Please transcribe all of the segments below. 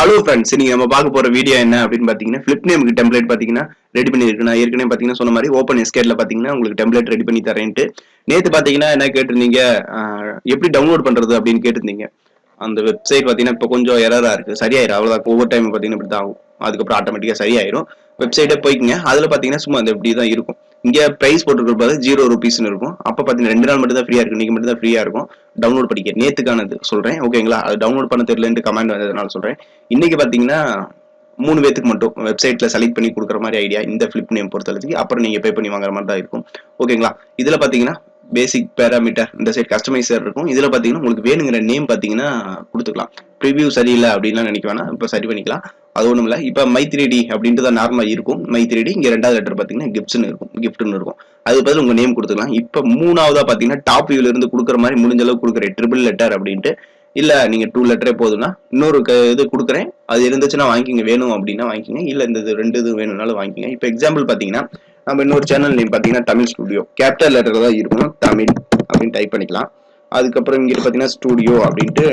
Hello friends, இன்னைக்கு நம்ம பார்க்க போற வீடியோ என்ன அப்படின்னு பாத்தீங்கன்னா Flipname டெம்ப்ளேட் பாத்தீங்கன்னா ரெடி பண்ணிருக்கு. நான் ஏற்கனவே பாத்தீங்கன்னா சொன்ன மாதிரி ஓப்பன் எஸ்கேட்ல பாத்தீங்கன்னா உங்களுக்கு டெம்ப்ளேட் ரெடி பண்ணி தரேன்ட்டு நேத்து பாத்தீங்கன்னா என்ன கேட்டிருந்தீங்க, எப்படி டவுன்லோட் பண்றது அப்படின்னு கேட்டிருந்தீங்க. அந்த வெப்சைட் பாத்தீங்கன்னா இப்போ கொஞ்சம் எரரா இருக்கு, சரியாயிரும். அவ்வளவுதான், ஒவ்வொரு டைம் பாத்தீங்கன்னா இப்படி தான் ஆகும். அதுக்கப்புறம் ஆட்டோமேட்டிக்கா சரியாயிரும். வெப்சைட்டே போய்க்குங்க. அதுல பாத்தீங்கன்னா சும்மா அந்த இப்படி தான் இருக்கும். இங்க பிரைஸ் போட்டுருக்கிறது 0 ரூபீஸ்னு இருக்கும். அப்ப பாத்தீங்கன்னா 2 நாள் மட்டும் தான் ஃப்ரீயா இருக்கு, நீங்க மட்டும் தான் ஃப்ரீயா இருக்கும். டவுன்லோட் பண்ணிக்க நேத்துக்கானது சொல்றேன், ஓகேங்களா? அது டவுன்லோட் பண்ண தெரியலன்னு கமெண்ட் வந்ததுனால சொல்றேன். இன்னைக்கு பாத்தீங்கன்னா 3 பேத்துக்கு மட்டும் வெப்சைட்ல செலக்ட் பண்ணி கொடுக்குற மாதிரி ஐடியா இந்த Flipname பொறுத்தளவுக்கு. அப்புறம் நீங்க பே பண்ணி வாங்குற மாதிரி தான் இருக்கும், ஓகேங்களா? இதுல பாத்தீங்கன்னா பேசிக் பேராமீட்டர் இந்த சைட் கஸ்டமைசர் இருக்கும். இதுல பாத்தீங்கன்னா உங்களுக்கு வேணுங்கிற நேம் பாத்தீங்கன்னா கொடுத்துக்கலாம். ப்ரிவியூ சரியில்லை அப்படின்லாம் நினைக்க வேணாம், இப்போ சரி பண்ணிக்கலாம். அது ஒண்ணும் இல்லை. இப்போ my3d அப்படின்ட்டு தான் நார்மலா இருக்கும். my3d இங்க ரெண்டாவது லெட்டர் பாத்தீங்கன்னா கிஃப்ட்னு இருக்கும். அது பதில் உங்க நேம் கொடுத்துக்கலாம். இப்போ மூணாவதா பாத்தீங்கன்னா டாப் வியூல இருந்து கொடுக்குற மாதிரி முடிஞ்ச அளவுக்கு கொடுக்குறேன் ட்ரிபிள் லெட்டர் அப்படின்ட்டு. இல்ல நீங்க 2 லெட்டரே போதும்னா இன்னொரு இது கொடுக்குறேன், அது இருந்துச்சுன்னா வாங்கிக்கிங்க, வேணும் அப்படின்னா வாங்கிக்கிங்க. இல்ல இந்த 2 இது வேணும்னாலும் வாங்கிக்கிங்க. இப்போ எக்ஸாம்பிள் பாத்தீங்கன்னா நம்ம இன்னொரு சேனல் நேம் பாத்தீங்கன்னா தமிழ் ஸ்டுடியோ, கேபிட்டல் லெட்டர் தான் இருக்கணும், தமிழ் அப்படின்னு டைப் பண்ணிக்கலாம். அதுக்கப்புறம் இங்க பாத்தீங்கன்னா ஸ்டுடியோ அப்படின்ட்டு,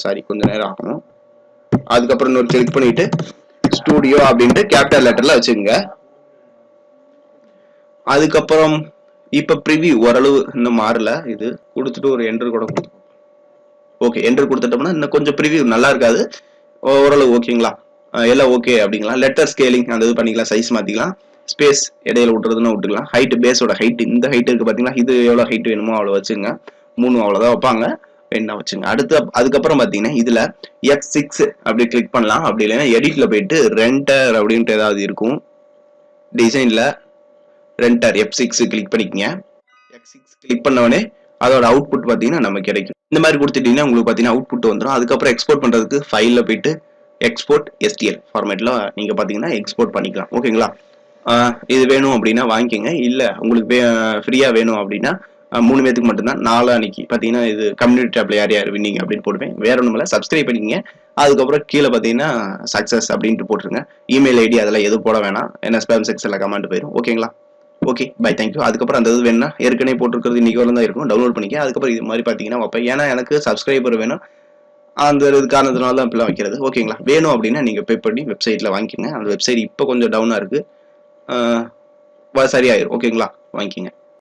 சாரி கொஞ்சம் நேரம் ஆகணும். அதுக்கப்புறம் இன்னொரு கிளிக் பண்ணிட்டு ஸ்டுடியோ அப்படின்ட்டு கேபிட்டல் லெட்டர்ல வச்சுக்கோங்க. அதுக்கப்புறம் இப்ப ப்ரிவியூ ஓரளவு இன்னும் மாறல, இது கொடுத்துட்டு ஒரு என்டர் கூட கொடுத்து ஓகே என்டர் கொடுத்துட்டோம்னா இன்னும் கொஞ்சம் ப்ரிவியூ நல்லா இருக்காது, ஓரளவு ஓகேங்களா? எல்லாம் ஓகே அப்படிங்களா? லெட்டர் ஸ்கேலிங் அந்த இது பண்ணிக்கலாம், சைஸ் மாத்திக்கலாம், ஸ்பேஸ் இடையில விட்டுறதுன்னா விட்டுக்கலாம். ஹைட், பேஸோட ஹைட் இந்த ஹைட் இருக்கு பாத்தீங்களா, இது எவ்வளவு ஹைட் வேணுமோ அவ்வளவு வச்சுங்க. 3 அவ்வளவுதான் வைப்பாங்க, என்ன வச்சுங்க. அதுக்கப்புறம் பாத்தீங்கன்னா இதுல F6 அப்படி கிளிக் பண்ணலாம். அப்படி இல்லைன்னா எடிட்ல போயிட்டு ரெண்டர் அப்படின்ட்டு ஏதாவது இருக்கும், டிசைன்ல ரெண்டர் F6 கிளிக் பண்ணிக்கங்க. F6 கிளிக் பண்ணவனே அதோட அவுட்புட் பாத்தீங்கன்னா நமக்கு கிடைக்கும். இந்த மாதிரி கொடுத்துட்டீங்கன்னா உங்களுக்கு பாத்தீங்கன்னா அவுட்புட் வந்துடும். அதுக்கப்புறம் எக்ஸ்போர்ட் பண்றதுக்கு ஃபைல்ல போயிட்டு எக்ஸ்போர்ட் STL ஃபார்மேட்ல நீங்க பாத்தீங்கன்னா எக்ஸ்போர்ட் பண்ணிக்கலாம், ஓகேங்களா? இது வேணும் அப்படின்னா வாங்கிக்கோங்க. இல்ல உங்களுக்கு ஃப்ரீயா வேணும் அப்படின்னா 3 பேத்துக்கு மட்டும்தான். நாளானிக்கு பாத்தீங்கன்னா இது கம்யூனிட்டி டேப்ல யார் யார் வின்னிங் அப்படின்னு போடுவேன். வேற ஒண்ணும் இல்லை, சப்ஸ்கிரைப் பண்ணிக்கங்க. அதுக்கப்புறம் கீழே பாத்தீங்கன்னா சக்சஸ் அப்படின்ட்டு போட்டுருங்க. இமெயில் ஐடி அதெல்லாம் எதுவும் போட வேணாம், ஏன்னா ஸ்பேம் செக்ஷன்ல கமெண்ட் போயிடும், ஓகேங்களா? Okay bye, thank you. அதுக்கப்புறம் அந்த இது வேணும்னா ஏற்கனவே போட்டுருக்கிறது இன்னைக்கு வரலாம் தான் இருக்கும், டவுன்லோட் பண்ணிக்க. அதுக்கப்புறம் இது மாதிரி பாத்தீங்கன்னா வைப்பேன், ஏன்னா எனக்கு சப்ஸ்கிரைபர் வேணும், அந்த இது காரணத்தினால தான் இப்பெல்லாம் வைக்கிறது, ஓகேங்களா? வேணும் அப்படின்னா நீங்க பே பண்ணி வெப்சைட்ல வாங்கிக்கோங்க. அந்த வெப்சைட் இப்போ கொஞ்சம் டவுனா இருக்கு, சரியாயிரும், ஓகேங்களா? வாங்கிக்கோங்க.